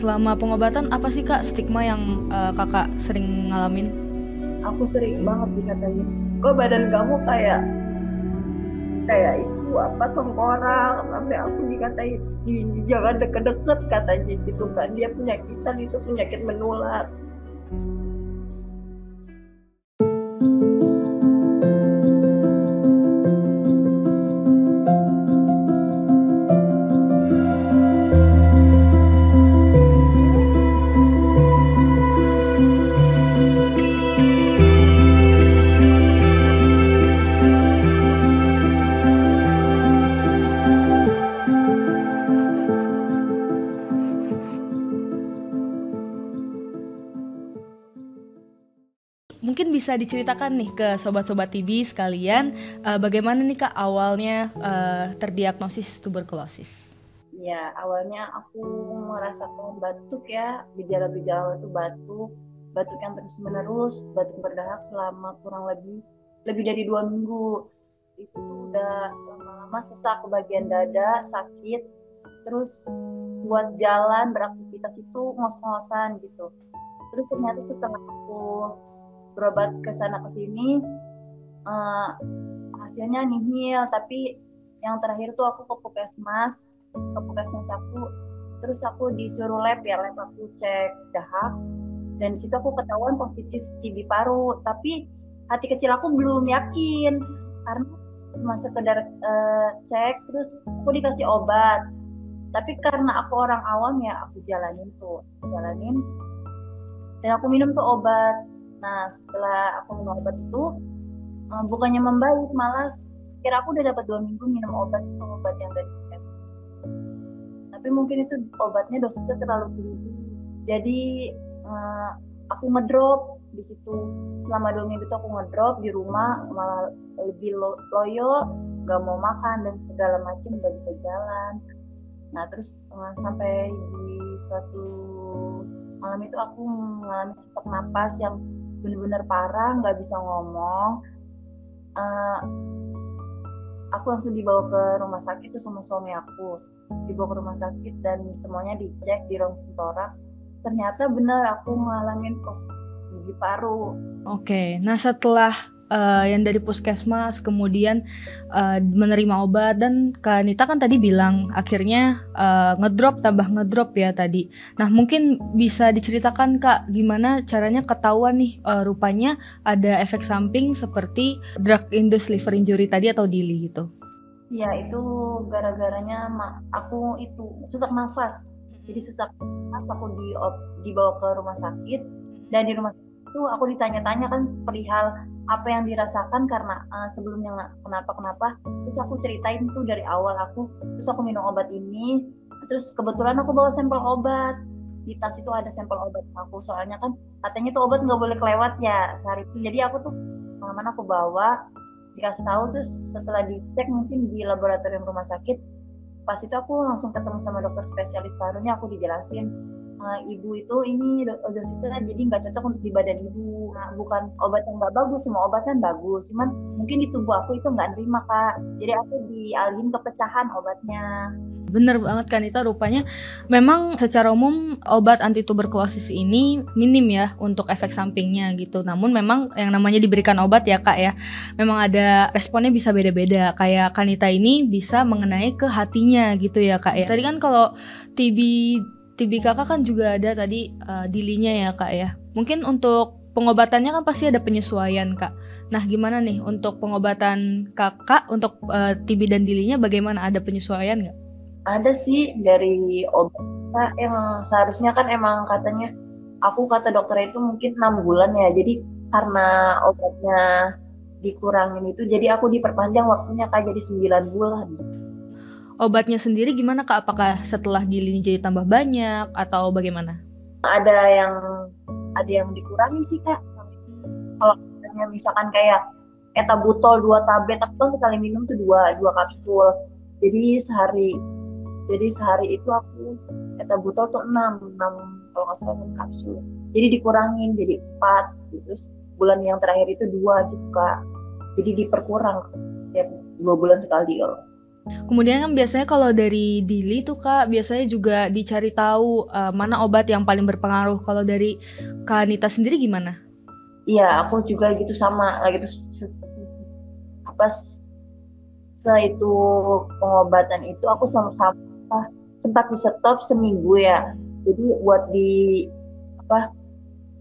selama pengobatan apa sih Kak stigma yang Kakak sering ngalamin? Aku sering banget dikatain, kok badan kamu kayak itu apa tengkorak, sampai aku dikatain jangan deket-deket katanya gitu kan, dia penyakitan, itu penyakit menular. Mungkin bisa diceritakan nih ke sobat-sobat TB sekalian, bagaimana nih Kak awalnya terdiagnosis tuberkulosis? Ya, awalnya aku merasakan batuk ya, gejala-gejala itu batuk yang terus menerus, batuk berdahak selama kurang lebih dari 2 minggu. Itu udah lama-lama sesak ke bagian dada, sakit, terus buat jalan beraktivitas itu ngos-ngosan gitu. Terus ternyata setelah aku berobat ke sana ke sini, hasilnya nihil. Tapi yang terakhir tuh aku ke puskesmas aku, terus aku disuruh lab aku cek dahak, dan disitu aku ketahuan positif TB paru. Tapi hati kecil aku belum yakin karena cuma sekedar cek, terus aku dikasih obat. Tapi karena aku orang awam ya, aku jalanin dan aku minum tuh obat. Nah, setelah aku minum obat itu, bukannya membaik, malah sekira aku udah dapat 2 minggu minum obat yang dari puskesmas. Tapi mungkin itu obatnya dosisnya terlalu tinggi, jadi aku ngedrop di situ. Selama 2 minggu itu aku ngedrop di rumah, malah lebih loyo, nggak mau makan dan segala macam, nggak bisa jalan. Nah terus sampai di suatu malam itu aku mengalami sesak napas yang benar-benar parah, nggak bisa ngomong. Aku langsung dibawa ke rumah sakit tuh sama suami aku, dibawa ke rumah sakit dan semuanya dicek di rongsen toraks. Ternyata benar aku mengalami gigi paru. Oke, nah setelah yang dari puskesmas kemudian menerima obat, dan Kak Nita kan tadi bilang akhirnya ngedrop ya tadi. Nah mungkin bisa diceritakan Kak gimana caranya ketahuan nih rupanya ada efek samping seperti drug induced liver injury tadi atau DILI gitu. Ya itu gara-garanya aku itu sesak nafas. Jadi sesak nafas, aku dibawa ke rumah sakit, dan di rumah sakit itu aku ditanya-tanya kan perihal apa yang dirasakan karena sebelumnya nggak kenapa-kenapa. Terus aku ceritain tuh dari awal terus aku minum obat ini. Terus kebetulan aku bawa sampel obat. Di tas itu ada sampel obat aku, soalnya kan katanya tuh obat nggak boleh kelewat ya sehari. Jadi aku tuh mana aku bawa, dikasih tahu. Terus setelah dicek mungkin di laboratorium rumah sakit, pas itu aku langsung ketemu sama dokter spesialis parunya. Aku dijelasin, ibu itu ini dosisnya jadi nggak cocok untuk di badan ibu. Nah, bukan obat yang nggak bagus, semua obat kan bagus, cuman mungkin di tubuh aku itu nggak nerima Kak, jadi aku dialihin ke pecahan obatnya. Bener banget kan Ita, rupanya memang secara umum obat anti tuberkulosis ini minim ya untuk efek sampingnya gitu. Namun memang yang namanya diberikan obat ya Kak ya, memang ada responnya bisa beda-beda. Kayak Kanita ini bisa mengenai ke hatinya gitu ya Kak ya. Tadi kan kalau TB Kakak kan juga ada tadi dilinya ya Kak ya. Mungkin untuk pengobatannya kan pasti ada penyesuaian Kak. Nah gimana nih untuk pengobatan Kakak untuk TB dan dilinya, bagaimana, ada penyesuaian nggak? Ada sih dari obat yang seharusnya kan emang katanya, kata dokter itu mungkin 6 bulan ya. Jadi karena obatnya dikurangin itu, jadi aku diperpanjang waktunya Kak, jadi 9 bulan. Obatnya sendiri gimana Kak? Apakah setelah dilini jadi tambah banyak atau bagaimana? Ada yang dikurangin sih Kak. Kalau misalkan kayak etabutol 2 tablet, aku kan sekali minum tuh dua kapsul. Jadi sehari itu aku etabutol tuh 6 kalau nggak salah 6 kapsul. Jadi dikurangin jadi 4. Terus bulan yang terakhir itu 2 gitu Kak. Jadi diperkurang tiap 2 bulan sekali loh. Kemudian kan biasanya kalau dari Dili tuh Kak, biasanya juga dicari tahu mana obat yang paling berpengaruh. Kalau dari Kak Anita sendiri gimana? Iya, aku juga gitu sama lagi tuh apa setelah itu pengobatan itu aku sama sempat di stop seminggu ya. Jadi buat apa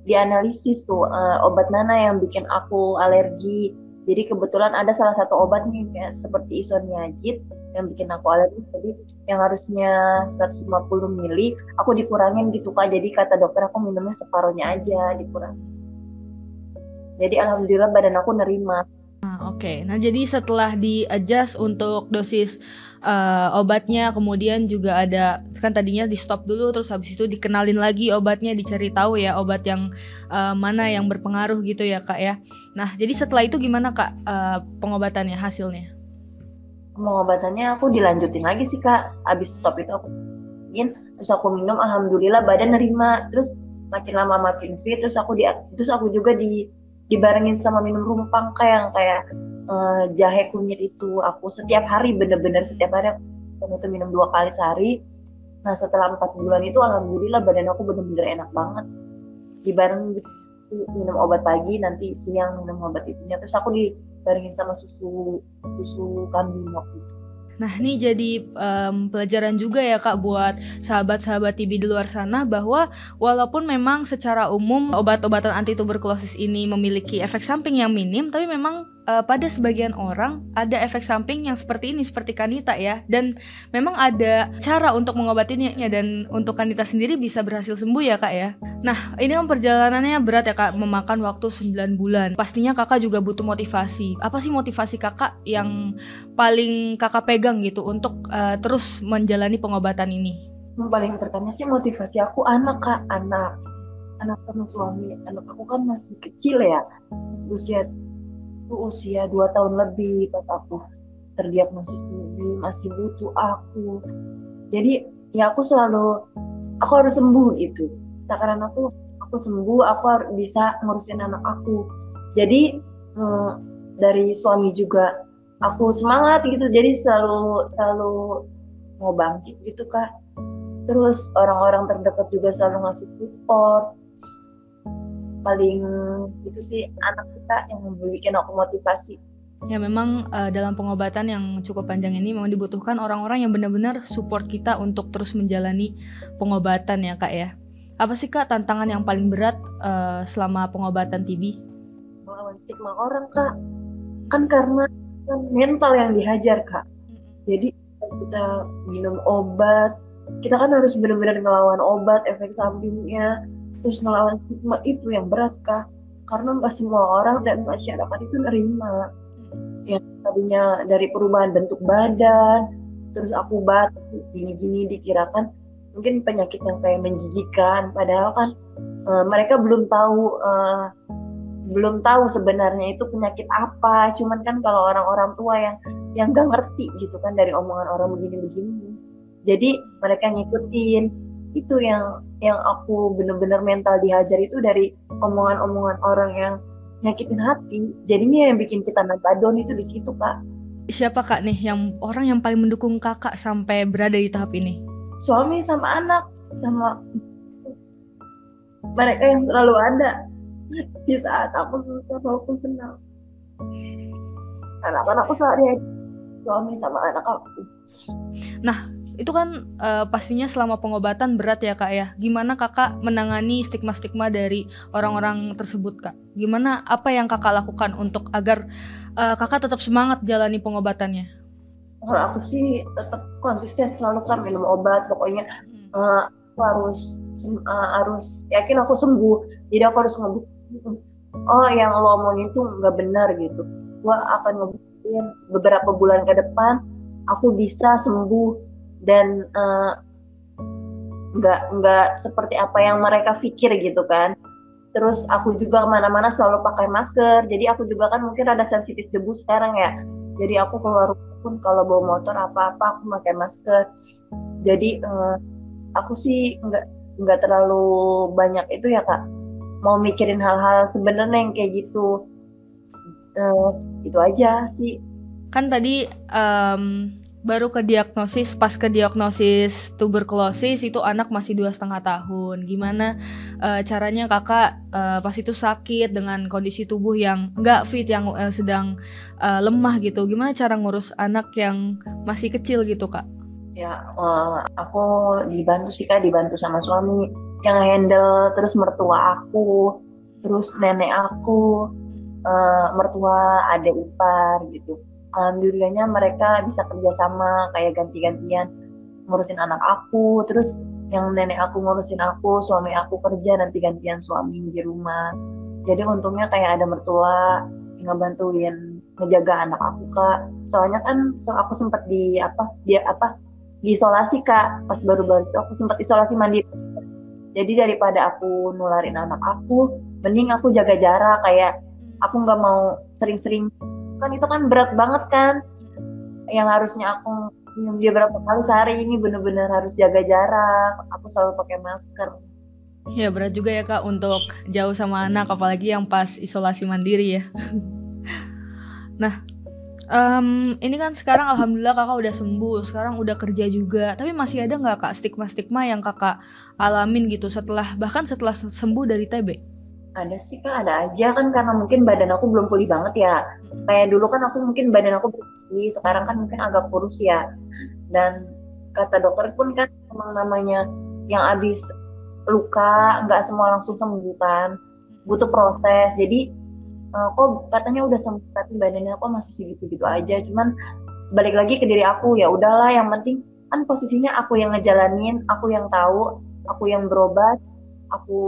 dianalisis tuh obat mana yang bikin aku alergi. Jadi kebetulan ada salah satu obat nih kayak seperti isoniazid yang bikin aku alergi. Jadi yang harusnya 150 mili aku dikurangin gitu Kak. Jadi kata dokter aku minumnya separuhnya aja dikurangin. Jadi alhamdulillah badan aku nerima. Oke, nah jadi setelah di-adjust untuk dosis obatnya, kemudian juga ada kan tadinya di stop dulu, terus habis itu dikenalin lagi obatnya, dicari tahu ya obat yang mana yang berpengaruh gitu ya Kak ya. Nah jadi setelah itu gimana Kak pengobatannya, hasilnya? Pengobatannya aku dilanjutin lagi sih Kak. Abis stop itu aku terus aku minum, alhamdulillah badan nerima. Terus makin lama makin fit, terus aku juga dibarengin sama minum rumpangka yang kayak jahe kunyit itu. Aku setiap hari bener-bener setiap hari aku itu minum 2 kali sehari. Nah setelah 4 bulan itu alhamdulillah badan aku bener-bener enak banget. Dibarengin minum obat pagi, nanti siang minum obat itunya. Terus aku dibarengin sama susu kambing waktu itu. Nah ini jadi pelajaran juga ya Kak buat sahabat-sahabat TB di luar sana, bahwa walaupun memang secara umum obat-obatan anti tuberkulosis ini memiliki efek samping yang minim, tapi memang pada sebagian orang ada efek samping yang seperti ini, seperti Kanita ya, dan memang ada cara untuk mengobatinya, dan untuk Kanita sendiri bisa berhasil sembuh ya Kak ya. Nah ini kan perjalanannya berat ya Kak, memakan waktu 9 bulan. Pastinya Kakak juga butuh motivasi. Apa sih motivasi Kakak yang paling Kakak pegang gitu untuk terus menjalani pengobatan ini? Yang paling pertama sih motivasi aku anak Kak, anak sama suami. Anak aku kan masih kecil ya, usia 2 tahun lebih pas aku terdiagnosis TB, masih butuh aku. Jadi ya aku harus sembuh gitu. Sekarang aku sembuh, aku harus bisa ngurusin anak aku. Jadi dari suami juga aku semangat gitu. Jadi selalu mau bangkit gitu Kak. Terus orang-orang terdekat juga selalu ngasih support. Paling itu sih anak kita yang bikin aku motivasi. Ya memang dalam pengobatan yang cukup panjang ini memang dibutuhkan orang-orang yang benar-benar support kita untuk terus menjalani pengobatan ya Kak ya. Apa sih Kak tantangan yang paling berat selama pengobatan TB? Melawan stigma orang Kak. Kan karena mental yang dihajar Kak. Jadi kita minum obat, kita kan harus benar-benar ngelawan obat, efek sampingnya, terus ngelawan stigma itu yang berat Kak. Karena nggak semua orang dan masyarakat itu nerima. Yang tadinya dari perubahan bentuk badan, terus aku batuk, gini-gini dikirakan mungkin penyakit yang kayak menjijikan, padahal kan mereka belum tahu sebenarnya itu penyakit apa. Cuman kan kalau orang-orang tua yang nggak ngerti gitu kan dari omongan orang begini-begini, jadi mereka ngikutin. Itu yang aku bener-bener mental dihajar itu dari omongan-omongan orang yang nyakitin hati. Jadinya yang bikin kita nambah down itu di situ Kak. Siapa Kak nih orang yang paling mendukung Kakak sampai berada di tahap ini? Suami sama anak, sama mereka yang selalu ada di saat aku susah maupun senang. Anak-anakku sehari suami sama anak aku. Nah itu kan pastinya selama pengobatan berat ya Kak ya. Gimana Kakak menangani stigma-stigma dari orang-orang tersebut Kak? Gimana, apa yang Kakak lakukan untuk agar Kakak tetap semangat jalani pengobatannya? Kalau aku sih tetap konsisten selalu kan minum obat. Pokoknya aku harus yakin aku sembuh. Jadi aku harus ngebuktiin, oh yang lo omongin itu nggak benar gitu. Gua akan ngebuktiin beberapa bulan ke depan aku bisa sembuh dan nggak seperti apa yang mereka pikir gitu kan. Terus aku juga kemana-mana selalu pakai masker. Jadi aku juga kan mungkin ada sensitif debu sekarang ya. Jadi aku keluar pun kalau bawa motor apa-apa aku pakai masker. Jadi aku sih nggak terlalu banyak itu ya Kak. Mau mikirin hal-hal sebenarnya yang kayak gitu. Itu aja sih. Kan tadi Baru pas ke diagnosis tuberkulosis itu anak masih 2,5 tahun. Gimana caranya kakak pas itu sakit dengan kondisi tubuh yang nggak fit, yang sedang lemah gitu. Gimana cara ngurus anak yang masih kecil gitu kak? Ya, aku dibantu sih Kak, dibantu sama suami yang handle, terus mertua aku, terus nenek aku, mertua adik ipar gitu. Alhamdulillahnya mereka bisa kerjasama kayak ganti-gantian ngurusin anak aku, terus yang nenek aku ngurusin aku, suami aku kerja nanti gantian suami di rumah. Jadi untungnya kayak ada mertua yang ngebantuin ngejaga anak aku Kak. Soalnya kan aku sempat diisolasi Kak. Pas baru-baru itu aku sempat isolasi mandiri. Jadi daripada aku nularin anak aku, mending aku jaga jarak, kayak aku nggak mau sering-sering, kan itu kan berat banget kan, yang harusnya aku minum dia berapa kali sehari, ini bener-bener harus jaga jarak, aku selalu pakai masker. Ya berat juga ya kak untuk jauh sama anak, apalagi yang pas isolasi mandiri ya. Nah, ini kan sekarang alhamdulillah kakak udah sembuh, sekarang udah kerja juga. Tapi masih ada nggak kak stigma-stigma yang kakak alamin gitu bahkan setelah sembuh dari TB? Ada sih Kak, ada aja kan, karena mungkin badan aku belum pulih banget ya. Kayak dulu kan aku mungkin badan aku bersih, sekarang kan mungkin agak kurus ya. Dan kata dokter pun kan emang namanya yang habis luka nggak semua langsung sembuh kan, butuh proses. Jadi kok katanya udah sembuh tapi badannya kok masih segitu-gitu aja. Cuman balik lagi ke diri aku, ya udahlah, yang penting kan posisinya aku yang ngejalanin, aku yang tahu, aku yang berobat, aku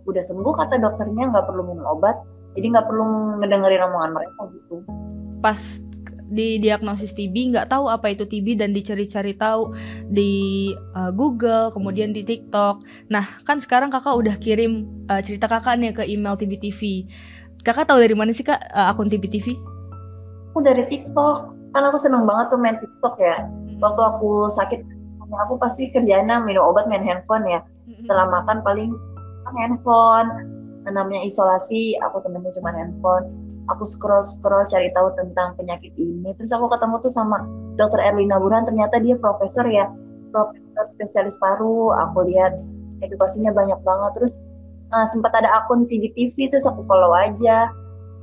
udah sembuh kata dokternya, nggak perlu minum obat, jadi nggak perlu ngedengerin omongan mereka gitu. Pas di diagnosis TB nggak tahu apa itu TB dan dicari-cari tahu di Google, kemudian di TikTok. Nah kan sekarang kakak udah kirim cerita kakak nih ke email TB TV. Kakak tahu dari mana sih kak akun TB TV? Aku dari TikTok, kan aku seneng banget tuh main TikTok ya. Waktu aku sakit, aku pasti kerjanya minum obat, main handphone ya. Setelah makan paling handphone, namanya isolasi, aku temennya cuma handphone. Aku scroll cari tahu tentang penyakit ini. Terus aku ketemu tuh sama Dr. Erlina Burhan, ternyata dia profesor ya, profesor spesialis paru. Aku lihat edukasinya banyak banget. Terus sempat ada akun TB TV, terus aku follow aja.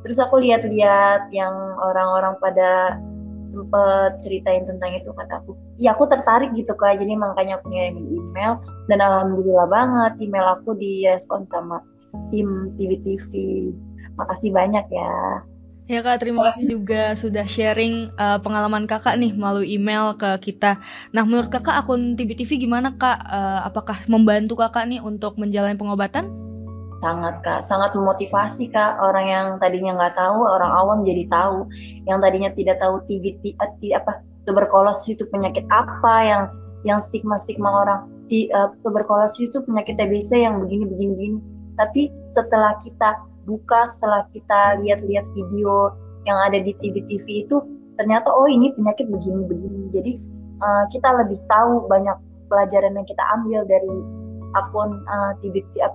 Terus aku lihat-lihat yang orang-orang pada sempet ceritain tentang itu, kata aku, iya aku tertarik gitu Kak, jadi makanya aku ngirimin email, dan alhamdulillah banget email aku direspon sama tim TB TV. Makasih banyak ya. Ya kak, terima kasih juga sudah sharing pengalaman kakak nih melalui email ke kita. Nah menurut kakak akun TB TV gimana kak? Apakah membantu kakak nih untuk menjalani pengobatan? Sangat Kak, sangat memotivasi Kak. Orang yang tadinya nggak tahu, orang awam jadi tahu. Yang tadinya tidak tahu tuberkulosis itu penyakit apa, yang stigma-stigma orang tuberkulosis itu penyakit TBC yang begini. Tapi setelah kita buka, setelah kita lihat-lihat video yang ada di TB TV itu, ternyata oh ini penyakit begini. Jadi kita lebih tahu, banyak pelajaran yang kita ambil dari akun TB TV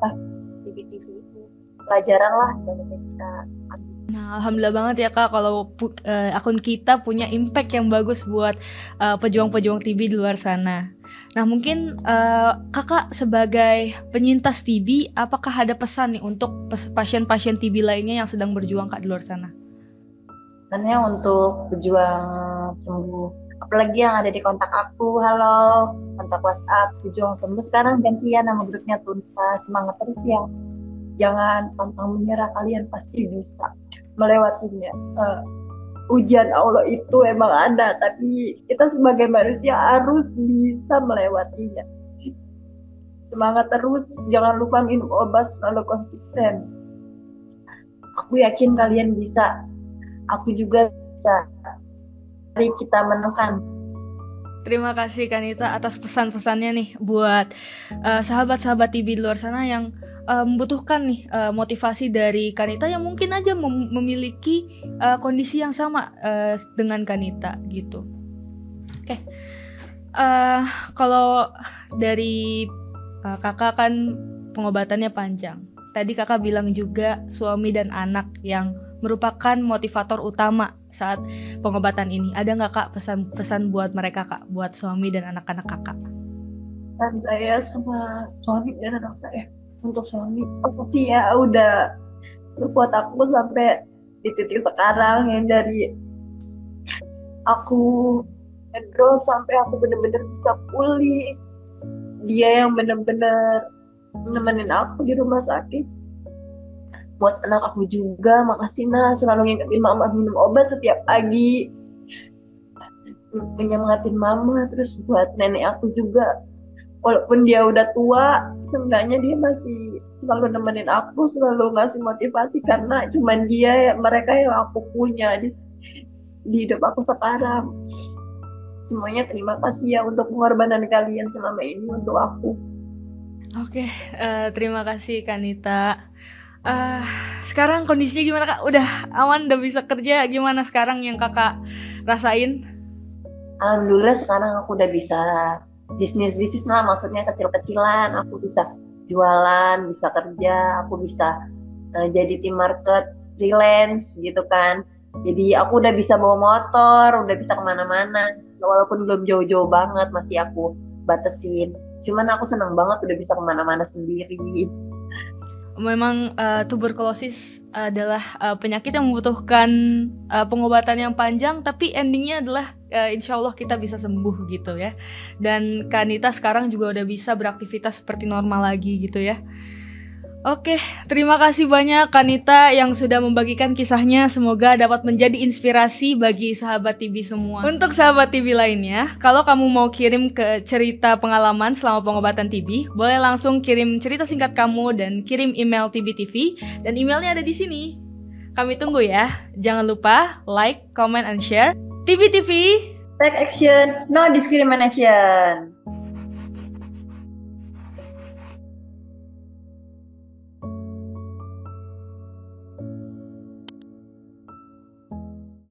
itu, pelajaran lah yang kita ambil. Nah, alhamdulillah banget ya kak kalau akun kita punya impact yang bagus buat pejuang-pejuang TB di luar sana. Nah mungkin kakak sebagai penyintas TB, apakah ada pesan nih untuk pasien-pasien TB lainnya yang sedang berjuang kak di luar sana? Pesannya untuk pejuang sembuh, apalagi yang ada di kontak aku, halo, kontak WhatsApp pejuang sembuh, sekarang gantian nama grupnya Tuntas. Semangat terus ya, jangan pantang menyerah, kalian pasti bisa melewatinya. Ujian Allah itu emang ada, tapi kita sebagai manusia harus bisa melewatinya. Semangat terus, jangan lupa minum obat, selalu konsisten. Aku yakin kalian bisa, aku juga bisa. Mari kita menekan. Terima kasih Kanita atas pesan-pesannya nih buat sahabat-sahabat TB di luar sana yang membutuhkan nih motivasi dari Kanita yang mungkin aja memiliki kondisi yang sama dengan Kanita gitu. Oke. Kalau dari kakak kan pengobatannya panjang. Tadi kakak bilang juga suami dan anak yang merupakan motivator utama saat pengobatan ini. Ada nggak Kak pesan-pesan buat mereka Kak, buat suami dan anak-anak Kakak? Dan saya sama suami dan anak saya. Untuk suami, aku sih ya udah support aku sampai di titik sekarang, yang dari aku ngedrop sampai aku bener-bener bisa pulih. Dia yang bener-bener nemenin aku di rumah sakit. Buat anak aku juga, makasih Nah, selalu ngingetin mama minum obat setiap pagi, menyemangatin mama. Terus buat nenek aku juga, walaupun dia udah tua, seenggaknya dia masih selalu nemenin aku, selalu ngasih motivasi, karena cuman dia, mereka yang aku punya di hidup aku sekarang. Semuanya terima kasih ya untuk pengorbanan kalian selama ini untuk aku. Oke, terima kasih Kanita. Sekarang kondisinya gimana Kak? Udah aman, udah bisa kerja? Gimana sekarang yang Kakak rasain? Alhamdulillah sekarang aku udah bisa bisnis lah, maksudnya kecil-kecilan. Aku bisa jualan, bisa kerja, aku bisa jadi tim market freelance gitu kan. Jadi aku udah bisa bawa motor, udah bisa kemana-mana. Walaupun belum jauh-jauh banget, masih aku batasin. Cuman aku senang banget udah bisa kemana-mana sendiri. Memang tuberkulosis adalah penyakit yang membutuhkan pengobatan yang panjang, tapi endingnya adalah insya Allah kita bisa sembuh gitu ya. Dan Kanita sekarang juga udah bisa beraktivitas seperti normal lagi gitu ya. Oke, terima kasih banyak Kanita yang sudah membagikan kisahnya. Semoga dapat menjadi inspirasi bagi sahabat TB semua. Untuk sahabat TB lainnya, kalau kamu mau kirim ke cerita pengalaman selama pengobatan TB, boleh langsung kirim cerita singkat kamu dan kirim email TB TV, dan emailnya ada di sini. Kami tunggu ya. Jangan lupa like, comment, and share. TB TV, Take action, no discrimination.